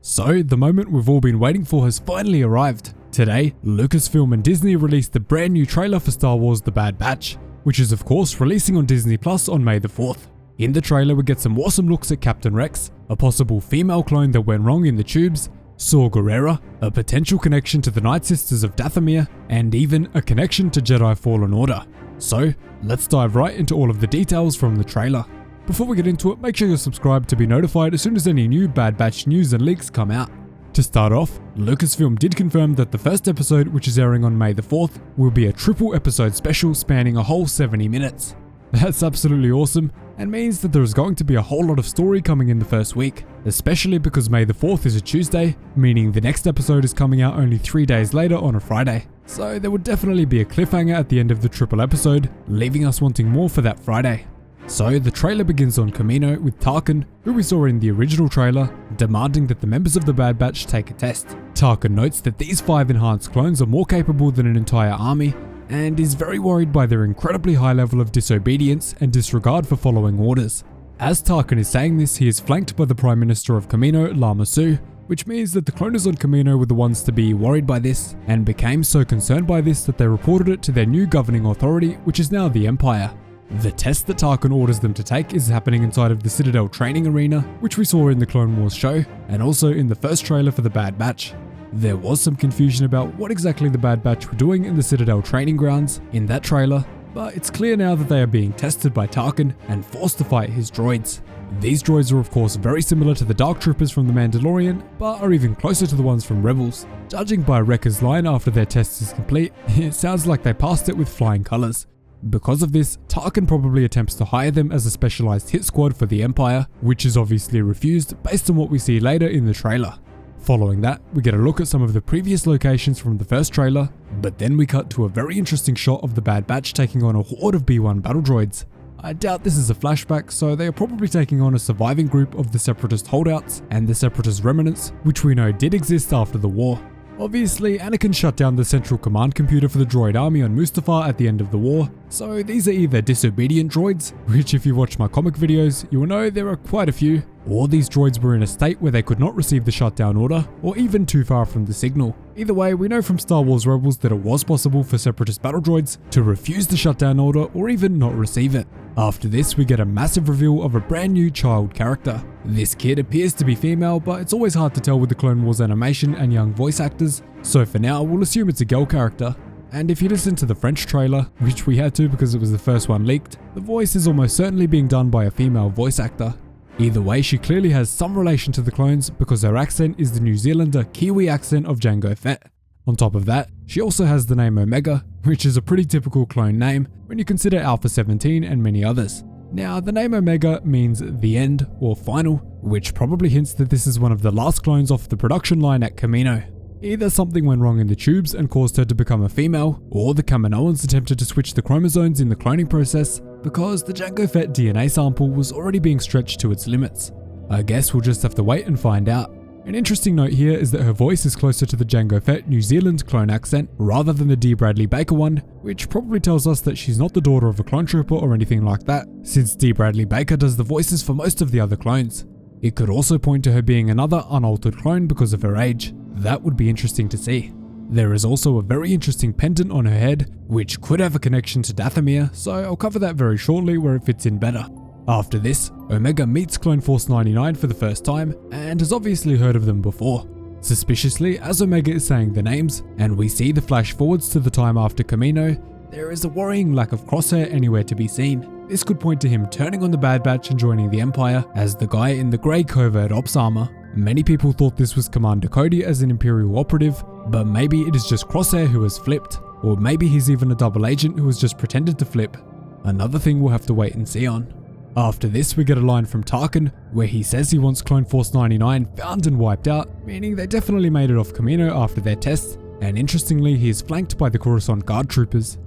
So, the moment we've all been waiting for has finally arrived. Today, Lucasfilm and Disney released the brand new trailer for Star Wars The Bad Batch, which is of course releasing on Disney Plus on May the 4th. In the trailer we get some awesome looks at Captain Rex, a possible female clone that went wrong in the tubes, saw Gererra, a potential connection to the Nightsisters of Dathomir, and even a connection to Jedi Fallen Order. So, let's dive right into all of the details from the trailer. Before we get into it, make sure you're subscribed to be notified as soon as any new Bad Batch news and leaks come out. To start off, Lucasfilm did confirm that the first episode, which is airing on May the 4th, will be a triple episode special spanning a whole 70 minutes. That's absolutely awesome, and means that there is going to be a whole lot of story coming in the first week, especially because May the 4th is a Tuesday, meaning the next episode is coming out only 3 days later on a Friday. So there would definitely be a cliffhanger at the end of the triple episode, leaving us wanting more for that Friday. So the trailer begins on Kamino with Tarkin, who we saw in the original trailer, demanding that the members of the Bad Batch take a test. Tarkin notes that these 5 enhanced clones are more capable than an entire army, and is very worried by their incredibly high level of disobedience and disregard for following orders. As Tarkin is saying this, he is flanked by the Prime Minister of Kamino, Lama Su, which means that the cloners on Kamino were the ones to be worried by this, and became so concerned by this that they reported it to their new governing authority, which is now the Empire. The test that Tarkin orders them to take is happening inside of the Citadel training arena, which we saw in the Clone Wars show, and also in the first trailer for the Bad Batch. There was some confusion about what exactly the Bad Batch were doing in the Citadel training grounds in that trailer, but it's clear now that they are being tested by Tarkin and forced to fight his droids. These droids are of course very similar to the Dark Troopers from The Mandalorian, but are even closer to the ones from Rebels. Judging by Wrecker's line after their test is complete, it sounds like they passed it with flying colours. Because of this, Tarkin probably attempts to hire them as a specialized hit squad for the Empire, which is obviously refused based on what we see later in the trailer. Following that, we get a look at some of the previous locations from the first trailer, but then we cut to a very interesting shot of the Bad Batch taking on a horde of B-1 battle droids. I doubt this is a flashback, so they are probably taking on a surviving group of the Separatist holdouts and the Separatist remnants, which we know did exist after the war. Obviously, Anakin shut down the central command computer for the droid army on Mustafar at the end of the war, so these are either disobedient droids, which if you watch my comic videos, you will know there are quite a few, or these droids were in a state where they could not receive the shutdown order, or even too far from the signal. Either way, we know from Star Wars Rebels that it was possible for Separatist battle droids to refuse the shutdown order or even not receive it. After this, we get a massive reveal of a brand new child character. This kid appears to be female, but it's always hard to tell with the Clone Wars animation and young voice actors, so for now we'll assume it's a girl character. And if you listen to the French trailer, which we had to because it was the first one leaked, the voice is almost certainly being done by a female voice actor. Either way, she clearly has some relation to the clones because her accent is the New Zealander Kiwi accent of Jango Fett. On top of that, she also has the name Omega, which is a pretty typical clone name when you consider Alpha 17 and many others. Now, the name Omega means the end or final, which probably hints that this is one of the last clones off the production line at Kamino. Either something went wrong in the tubes and caused her to become a female, or the Kaminoans attempted to switch the chromosomes in the cloning process because the Jango Fett DNA sample was already being stretched to its limits. I guess we'll just have to wait and find out. An interesting note here is that her voice is closer to the Jango Fett New Zealand clone accent rather than the Dee Bradley Baker one, which probably tells us that she's not the daughter of a clone trooper or anything like that, since Dee Bradley Baker does the voices for most of the other clones. It could also point to her being another unaltered clone because of her age. That would be interesting to see. There is also a very interesting pendant on her head, which could have a connection to Dathomir, so I'll cover that very shortly where it fits in better. After this, Omega meets Clone Force 99 for the first time, and has obviously heard of them before. Suspiciously, as Omega is saying the names, and we see the flash forwards to the time after Kamino, there is a worrying lack of Crosshair anywhere to be seen. This could point to him turning on the Bad Batch and joining the Empire as the guy in the grey covert ops armor. Many people thought this was Commander Cody as an Imperial operative, but maybe it is just Crosshair who has flipped, or maybe he's even a double agent who has just pretended to flip. Another thing we'll have to wait and see on. After this, we get a line from Tarkin, where he says he wants Clone Force 99 found and wiped out, meaning they definitely made it off Kamino after their tests, and interestingly he is flanked by the Coruscant Guard troopers.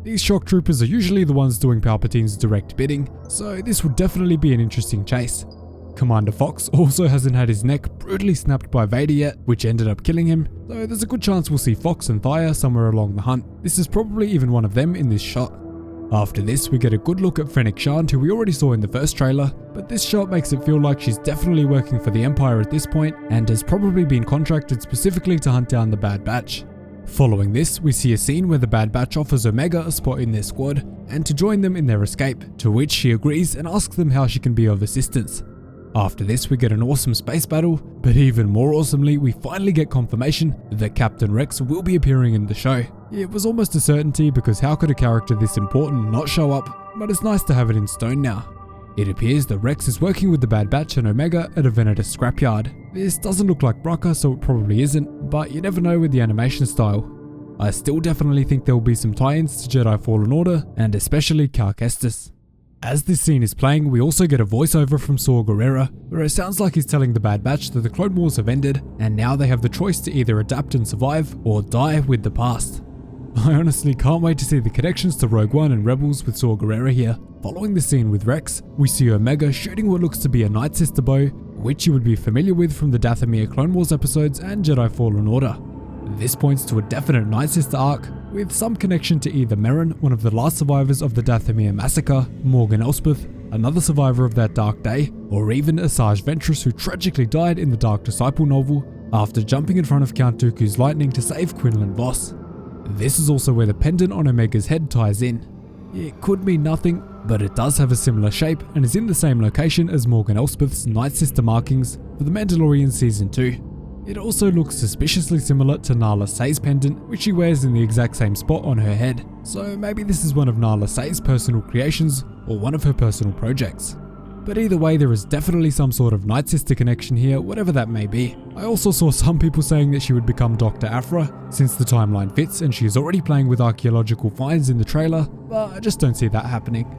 These shock troopers are usually the ones doing Palpatine's direct bidding, so this would definitely be an interesting chase. Commander Fox also hasn't had his neck brutally snapped by Vader yet, which ended up killing him, so there's a good chance we'll see Fox and Thaya somewhere along the hunt. This is probably even one of them in this shot. After this, we get a good look at Fennec Shand, who we already saw in the first trailer, but this shot makes it feel like she's definitely working for the Empire at this point and has probably been contracted specifically to hunt down the Bad Batch. Following this, we see a scene where the Bad Batch offers Omega a spot in their squad and to join them in their escape, to which she agrees and asks them how she can be of assistance. After this, we get an awesome space battle, but even more awesomely, we finally get confirmation that Captain Rex will be appearing in the show. It was almost a certainty because how could a character this important not show up, but it's nice to have it in stone now. It appears that Rex is working with the Bad Batch and Omega at a Venator scrapyard. This doesn't look like Bracca, so it probably isn't, but you never know with the animation style. I still definitely think there will be some tie-ins to Jedi Fallen Order, and especially Cal Kestis. As this scene is playing, we also get a voiceover from Saw Gerrerra, where it sounds like he's telling the Bad Batch that the Clone Wars have ended, and now they have the choice to either adapt and survive, or die with the past. I honestly can't wait to see the connections to Rogue One and Rebels with Saw Gerrerra here. Following the scene with Rex, we see Omega shooting what looks to be a Nightsister bow, which you would be familiar with from the Dathomir Clone Wars episodes and Jedi Fallen Order. This points to a definite Nightsister arc, with some connection to either Merrin, one of the last survivors of the Dathomir massacre, Morgan Elspeth, another survivor of that dark day, or even Asajj Ventress, who tragically died in the Dark Disciple novel after jumping in front of Count Dooku's lightning to save Quinlan Vos. This is also where the pendant on Omega's head ties in. It could mean nothing, but it does have a similar shape and is in the same location as Morgan Elspeth's Nightsister markings for The Mandalorian Season 2. It also looks suspiciously similar to Nala Se's pendant, which she wears in the exact same spot on her head, so maybe this is one of Nala Se's personal creations or one of her personal projects. But either way, there is definitely some sort of Nightsister connection here, whatever that may be. I also saw some people saying that she would become Dr. Aphra, since the timeline fits and she is already playing with archaeological finds in the trailer, but I just don't see that happening.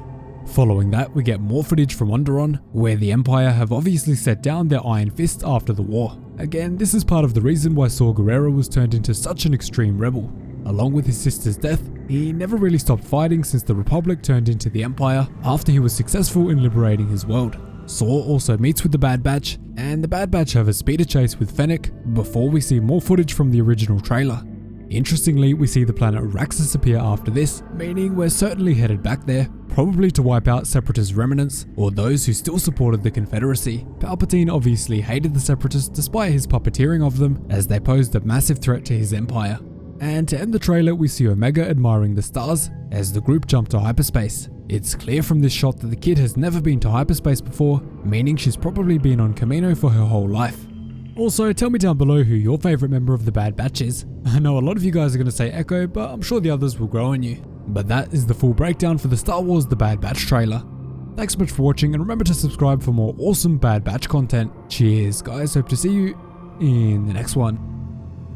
Following that, we get more footage from Onderon, where the Empire have obviously set down their Iron Fist after the war. Again, this is part of the reason why Saw Gerrerra was turned into such an extreme rebel. Along with his sister's death, he never really stopped fighting since the Republic turned into the Empire after he was successful in liberating his world. Saw also meets with the Bad Batch, and the Bad Batch have a speeder chase with Fennec before we see more footage from the original trailer. Interestingly, we see the planet Raxus appear after this, meaning we're certainly headed back there, probably to wipe out Separatist remnants or those who still supported the Confederacy. Palpatine obviously hated the Separatists despite his puppeteering of them, as they posed a massive threat to his empire. And to end the trailer, we see Omega admiring the stars as the group jump to hyperspace. It's clear from this shot that the kid has never been to hyperspace before, meaning she's probably been on Kamino for her whole life. Also, tell me down below who your favourite member of the Bad Batch is. I know a lot of you guys are going to say Echo, but I'm sure the others will grow on you. But that is the full breakdown for the Star Wars The Bad Batch trailer. Thanks so much for watching, and remember to subscribe for more awesome Bad Batch content. Cheers guys, hope to see you in the next one.